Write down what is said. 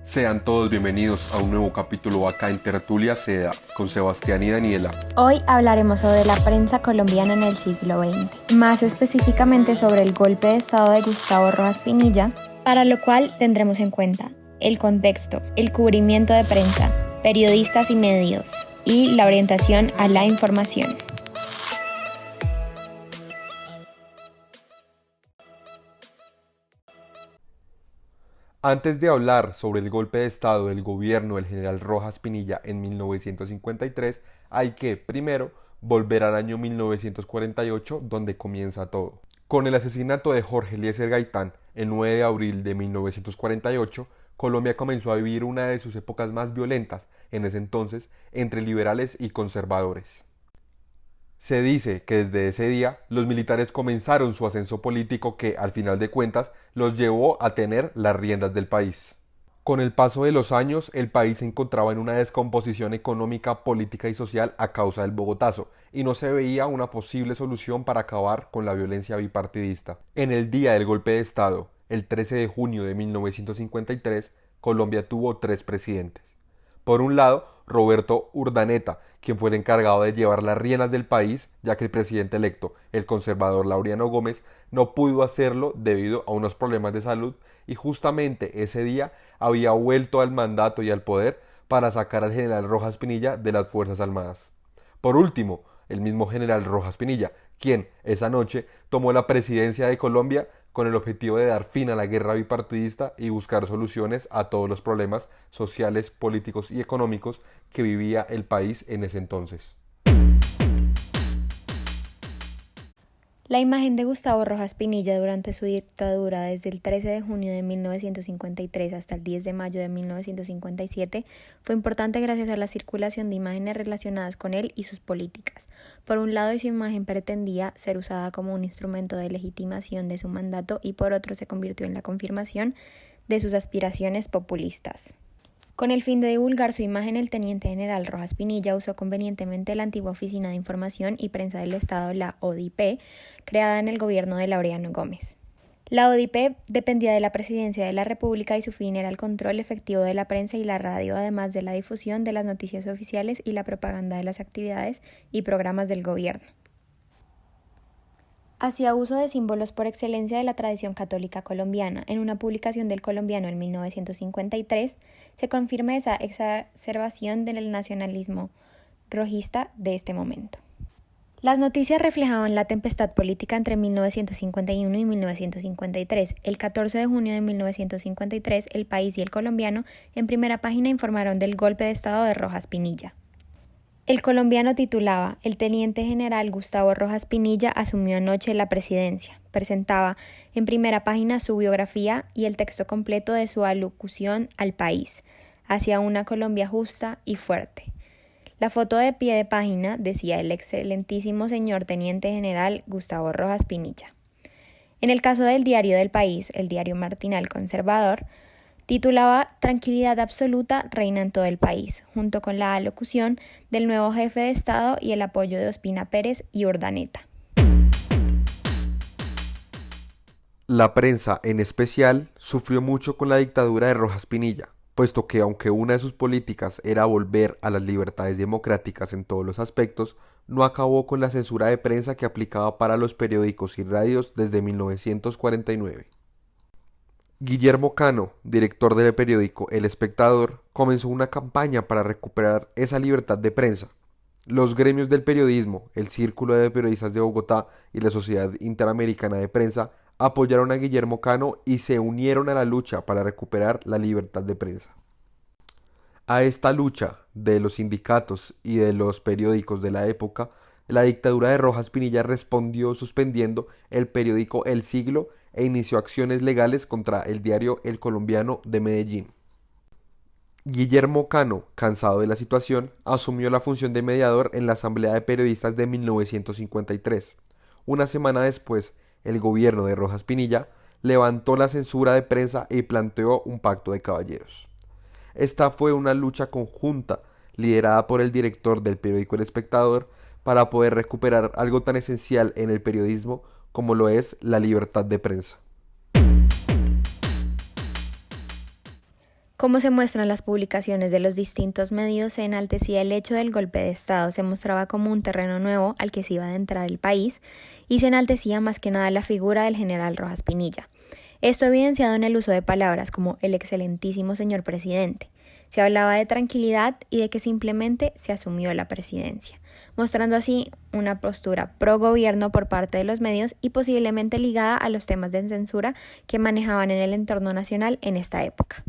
Sean todos bienvenidos a un nuevo capítulo acá en Tertulia Seda con Sebastián y Daniela. Hoy hablaremos sobre la prensa colombiana en el siglo XX, más específicamente sobre el golpe de estado de Gustavo Rojas Pinilla, para lo cual tendremos en cuenta el contexto, el cubrimiento de prensa, periodistas y medios, y la orientación a la información. Antes de hablar sobre el golpe de estado del gobierno del general Rojas Pinilla en 1953, hay que, primero, volver al año 1948, donde comienza todo. Con el asesinato de Jorge Eliezer Gaitán el 9 de abril de 1948, Colombia comenzó a vivir una de sus épocas más violentas, en ese entonces, entre liberales y conservadores. Se dice que desde ese día los militares comenzaron su ascenso político que, al final de cuentas, los llevó a tener las riendas del país. Con el paso de los años, el país se encontraba en una descomposición económica, política y social a causa del Bogotazo, y no se veía una posible solución para acabar con la violencia bipartidista. En el día del golpe de Estado, el 13 de junio de 1953, Colombia tuvo 3 presidentes. Por un lado, Roberto Urdaneta, quien fue el encargado de llevar las riendas del país, ya que el presidente electo, el conservador Laureano Gómez, no pudo hacerlo debido a unos problemas de salud y justamente ese día había vuelto al mandato y al poder para sacar al general Rojas Pinilla de las Fuerzas Armadas. Por último, el mismo general Rojas Pinilla, quien esa noche tomó la presidencia de Colombia con el objetivo de dar fin a la guerra bipartidista y buscar soluciones a todos los problemas sociales, políticos y económicos que vivía el país en ese entonces. La imagen de Gustavo Rojas Pinilla durante su dictadura desde el 13 de junio de 1953 hasta el 10 de mayo de 1957 fue importante gracias a la circulación de imágenes relacionadas con él y sus políticas. Por un lado, su imagen pretendía ser usada como un instrumento de legitimación de su mandato y por otro se convirtió en la confirmación de sus aspiraciones populistas. Con el fin de divulgar su imagen, el teniente general Rojas Pinilla usó convenientemente la antigua Oficina de Información y Prensa del Estado, la ODIP, creada en el gobierno de Laureano Gómez. La ODIP dependía de la Presidencia de la República y su fin era el control efectivo de la prensa y la radio, además de la difusión de las noticias oficiales y la propaganda de las actividades y programas del gobierno. Hacía uso de símbolos por excelencia de la tradición católica colombiana. En una publicación del Colombiano en 1953 se confirma esa exacerbación del nacionalismo rojista de este momento. Las noticias reflejaban la tempestad política entre 1951 y 1953. El 14 de junio de 1953, El País y El Colombiano en primera página informaron del golpe de estado de Rojas Pinilla. El Colombiano titulaba: El teniente general Gustavo Rojas Pinilla asumió anoche la presidencia. Presentaba en primera página su biografía y el texto completo de su alocución al país, hacia una Colombia justa y fuerte. La foto de pie de página decía el excelentísimo señor teniente general Gustavo Rojas Pinilla. En el caso del diario del País, el diario matinal conservador, titulaba Tranquilidad absoluta reina en todo el país, junto con la alocución del nuevo jefe de Estado y el apoyo de Ospina Pérez y Urdaneta. La prensa, en especial, sufrió mucho con la dictadura de Rojas Pinilla, puesto que aunque una de sus políticas era volver a las libertades democráticas en todos los aspectos, no acabó con la censura de prensa que aplicaba para los periódicos y radios desde 1949. Guillermo Cano, director del periódico El Espectador, comenzó una campaña para recuperar esa libertad de prensa. Los gremios del periodismo, el Círculo de Periodistas de Bogotá y la Sociedad Interamericana de Prensa apoyaron a Guillermo Cano y se unieron a la lucha para recuperar la libertad de prensa. A esta lucha de los sindicatos y de los periódicos de la época, la dictadura de Rojas Pinilla respondió suspendiendo el periódico El Siglo e inició acciones legales contra el diario El Colombiano de Medellín. Guillermo Cano, cansado de la situación, asumió la función de mediador en la Asamblea de Periodistas de 1953. Una semana después, el gobierno de Rojas Pinilla levantó la censura de prensa y planteó un pacto de caballeros. Esta fue una lucha conjunta liderada por el director del periódico El Espectador para poder recuperar algo tan esencial en el periodismo como lo es la libertad de prensa. Como se muestra en las publicaciones de los distintos medios, se enaltecía el hecho del golpe de Estado, se mostraba como un terreno nuevo al que se iba a adentrar el país y se enaltecía más que nada la figura del general Rojas Pinilla. Esto evidenciado en el uso de palabras como el excelentísimo señor presidente. Se hablaba de tranquilidad y de que simplemente se asumió la presidencia, mostrando así una postura pro gobierno por parte de los medios y posiblemente ligada a los temas de censura que manejaban en el entorno nacional en esta época.